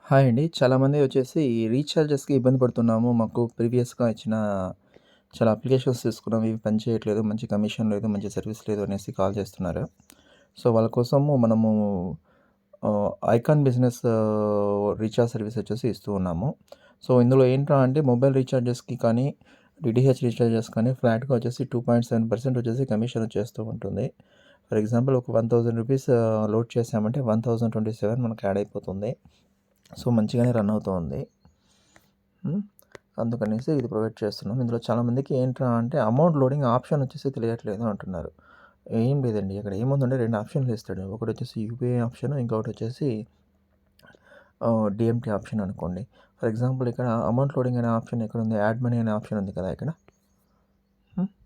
Hi అండి. చాలామంది వచ్చేసి రీచార్జెస్‌కి ఇబ్బంది పడుతున్నాము. మాకు ప్రీవియస్‌గా ఇచ్చిన చాలా అప్లికేషన్స్ తీసుకున్నాం. ఇవి పని చేయట్లేదు. మంచి కమిషన్ లేదు, మంచి సర్వీస్ లేదు అనేసి కాల్ చేస్తున్నారు. సో, వాళ్ళ కోసము మనము ఐకాన్ బిజినెస్ రీచార్జ్ సర్వీస్ వచ్చేసి ఇస్తూ ఉన్నాము. సో, ఇందులో ఏంట్రా అంటే మొబైల్ రీచార్జెస్‌కి కానీ, డీటీహెచ్ రీచార్జెస్ కానీ ఫ్లాట్‌గా వచ్చేసి 2.7% వచ్చేసి కమిషన్ వచ్చేస్తూ ఉంటుంది. ఫర్ ఎగ్జాంపుల్ ఒక ₹1000 లోడ్ చేసామంటే 1027 మనకు యాడ్ అయిపోతుంది. సో, మంచిగానే రన్ అవుతూ ఉంది. అందుకనేసి ఇది ప్రొవైడ్ చేస్తున్నాం. ఇందులో చాలామందికి ఏంట్రా అంటే అమౌంట్ లోడింగ్ ఆప్షన్ వచ్చేసి తెలియట్లేదు అంటున్నారు. ఏం లేదండి. అక్కడ ఏముందంటే 2 ఆప్షన్‌లు ఇస్తాడు. ఒకటొచ్చేసి యూపీఐ ఆప్షన్, ఇంకొకటొచ్చేసి డీఎంటీ ఆప్షన్ అనుకోండి. ఫర్ ఎగ్జాంపుల్ ఇక్కడ అమౌంట్ లోడింగ్ అనే ఆప్షన్ ఎక్కడుంది? యాడ్ మనీ అనే ఆప్షన్ ఉంది కదా ఇక్కడ.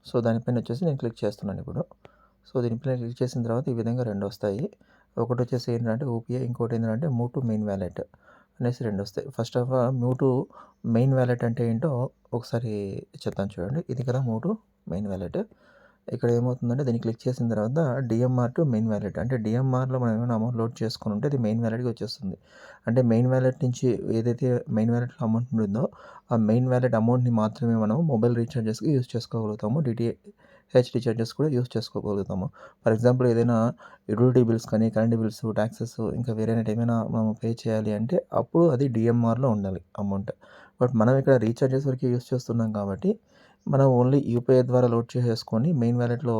సో, దానిపైన వచ్చేసి నేను క్లిక్ చేస్తున్నాను ఇప్పుడు. సో, దీనిపైన క్లిక్ చేసిన తర్వాత ఈ విధంగా 2 వస్తాయి. ఒకటొచ్చేసి ఏంటంటే యూపీఐ, ఇంకోటి ఏంటంటే మూవ్ టు మెయిన్ వాలెట్ అనేసి 2 వస్తాయి. First of all move to main wallet అంటే ఏంటో ఒకసారి చెప్తాను చూడండి. ఇది కదా మూవ్ టు మెయిన్ వాలెట్. ఇక్కడ ఏమవుతుందంటే దీన్ని క్లిక్ చేసిన తర్వాత డీఎంఆర్ టు మెయిన్ వాలెట్ అంటే డీఎంఆర్‌లో మనం ఏమైనా అమౌంట్ లోడ్ చేసుకొని ఉంటే అది మెయిన్ వాలెట్‌కి వచ్చేస్తుంది. అంటే మెయిన్ వాలెట్ నుంచి ఏదైతే మెయిన్ వాలెట్‌లో అమౌంట్ ఉంటుందో ఆ మెయిన్ వాలెట్ అమౌంట్‌ని మాత్రమే మనం మొబైల్ రీచార్జెస్‌కి యూజ్ చేసుకోగలుగుతాము. డీటీహెచ్ రీచార్జెస్ కూడా యూజ్ చేసుకోగలుగుతాము. ఫర్ ఎగ్జాంపుల్ ఏదైనా యుటిలిటీ బిల్స్ కానీ, కరెంట్ బిల్స్, టాక్సెస్ ఇంకా వేరేనటి ఏమైనా మనం పే చేయాలి అంటే అప్పుడు అది డీఎంఆర్‌లో ఉండాలి అమౌంట్. బట్ మనం ఇక్కడ రీచార్జెస్ వరకే యూజ్ చేస్తున్నాం కాబట్టి మనం ఓన్లీ యూపీఐ ద్వారా లోడ్ చేసేసుకొని మెయిన్ వాలెట్‌లో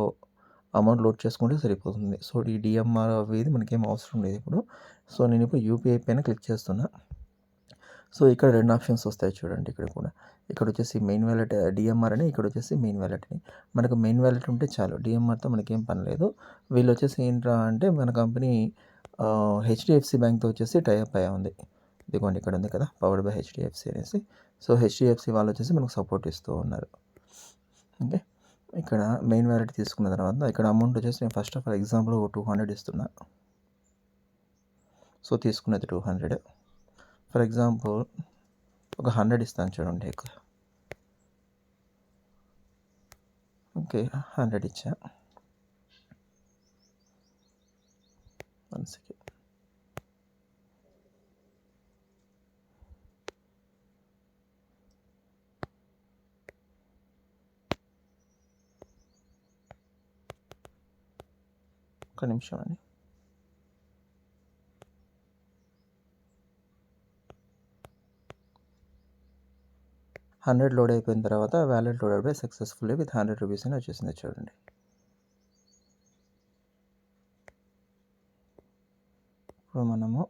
అమౌంట్ లోడ్ చేసుకుంటే సరిపోతుంది. సో, ఈ డీఎంఆర్ అవి మనకేం అవసరం లేదు ఇప్పుడు. సో, నేనిప్పుడు యూపీఐ పైన క్లిక్ చేస్తున్నా. సో, ఇక్కడ 2 ఆప్షన్స్ వస్తాయి చూడండి ఇక్కడ కూడా. ఇక్కడొచ్చేసి మెయిన్ వాలెట్ డీఎంఆర్ అని, ఇక్కడొచ్చేసి మెయిన్ వాలెట్ అని. మనకు మెయిన్ వాలెట్ ఉంటే చాలు. డీఎంఆర్‌తో మనకేం పని లేదు. వీళ్ళొచ్చేసి ఏంట్రా అంటే మన కంపెనీ హెచ్‌డీఎఫ్‌సీ బ్యాంక్‌తో వచ్చేసి టై అప్ అయ్యి ఉంది. ఇదిగోండి ఇక్కడ ఉంది కదా! పవర్డ్ బై హెచ్‌డీఎఫ్‌సీ అనేసి. సో, హెచ్‌డీఎఫ్‌సీ వాళ్ళొచ్చేసి మనకు సపోర్ట్ ఇస్తూ ఉన్నారు. ఓకే. ఇక్కడ మెయిన్ వాలెట్ తీసుకున్న తర్వాత ఇక్కడ అమౌంట్ వచ్చేసి నేను ఫస్ట్ ఆఫ్ ఆల్ ఎగ్జాంపుల్ ఒక 200 ఇస్తున్నా. సో, తీసుకున్నది 200. ఫర్ ఎగ్జాంపుల్ ఒక 100 ఇస్తాను చూడండి ఇక్కడ. ఓకే. 100 ఇచ్చా. 1 సెకండ్. ఒక్క నిమిషం అండి. లోడ్ అయిపోయిన తర్వాత wallet loaded by successfully with ₹100 అని వచ్చేసింది చూడండి. ఇప్పుడు మనము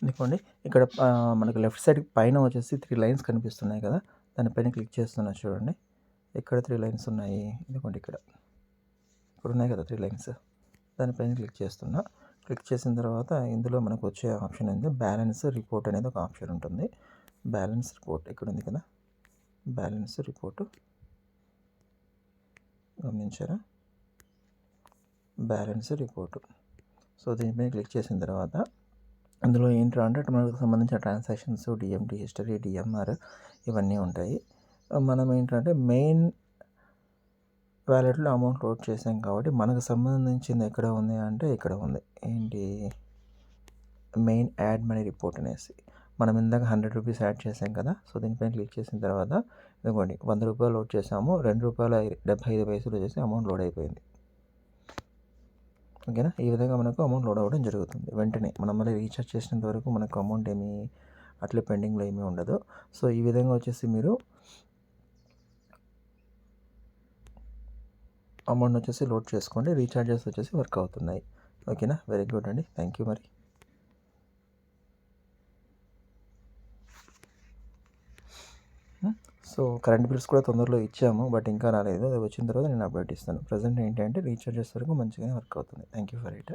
ఇదిగోండి ఇక్కడ మనకు లెఫ్ట్ సైడ్ పైన వచ్చేసి 3 లైన్స్ కనిపిస్తున్నాయి కదా! దానిపైన క్లిక్ చేస్తున్నా చూడండి. ఇక్కడ 3 లైన్స్ ఉన్నాయి. ఇదిగోండి ఇక్కడ. ఇక్కడ ఉన్నాయి కదా 3 లైన్స్. దానిపైన క్లిక్ చేస్తున్నా. క్లిక్ చేసిన తర్వాత ఇందులో మనకు వచ్చే ఆప్షన్ ఏంది బ్యాలెన్స్ రిపోర్ట్ అనేది ఒక ఆప్షన్ ఉంటుంది. బ్యాలెన్స్ రిపోర్ట్ ఇక్కడ ఉంది కదా! బ్యాలెన్స్ రిపోర్ట్ గమనించారా? Balance report. సో, దీనిపైన క్లిక్ చేసిన తర్వాత అందులో ఏంట్రా అంటే మనకు సంబంధించిన ట్రాన్సాక్షన్స్, డీఎంటీ హిస్టరీ, డీఎంఆర్ ఇవన్నీ ఉంటాయి. మనం ఏంటంటే మెయిన్ వాలెట్‌లో అమౌంట్ లోడ్ చేసాం కాబట్టి మనకు సంబంధించింది ఎక్కడ ఉంది అంటే ఇక్కడ ఉంది. ఏంటి మెయిన్ యాడ్ మనీ రిపోర్ట్ అనేసి. మనం ఇందాక ₹100 యాడ్ చేసాం కదా! సో, దీనిపైన క్లిక్ చేసిన తర్వాత ఇదిగోండి ₹100 లోడ్ చేసాము. ₹2.75 వచ్చేసి అమౌంట్ లోడ్ అయిపోయింది. ఓకేనా? ఈ విధంగా మనకు అమౌంట్ లోడ్ అవ్వడం జరుగుతుంది. వెంటనే మనం మళ్ళీ రీచార్జ్ చేసినంత వరకు మనకు అమౌంట్ ఏమీ అట్లే పెండింగ్‌లో ఏమీ ఉండదు. సో, ఈ విధంగా వచ్చేసి మీరు అమౌంట్ వచ్చేసి లోడ్ చేసుకోండి. రీచార్జెస్ వచ్చేసి వర్క్ అవుతున్నాయి. ఓకేనా? వెరీ గుడ్ అండి. థ్యాంక్ యూ మరి. సో, కరెంట్ బిల్స్ కూడా తొందరలో ఇచ్చాము. బట్ ఇంకా రాలేదు. అది వచ్చిన తర్వాత నేను అప్డేట్ ఇస్తాను. ప్రెజెంట్ ఏంటంటే రీచార్జెస్ వరకు మంచిగానే వర్క్ అవుతుంది. Thank you for it.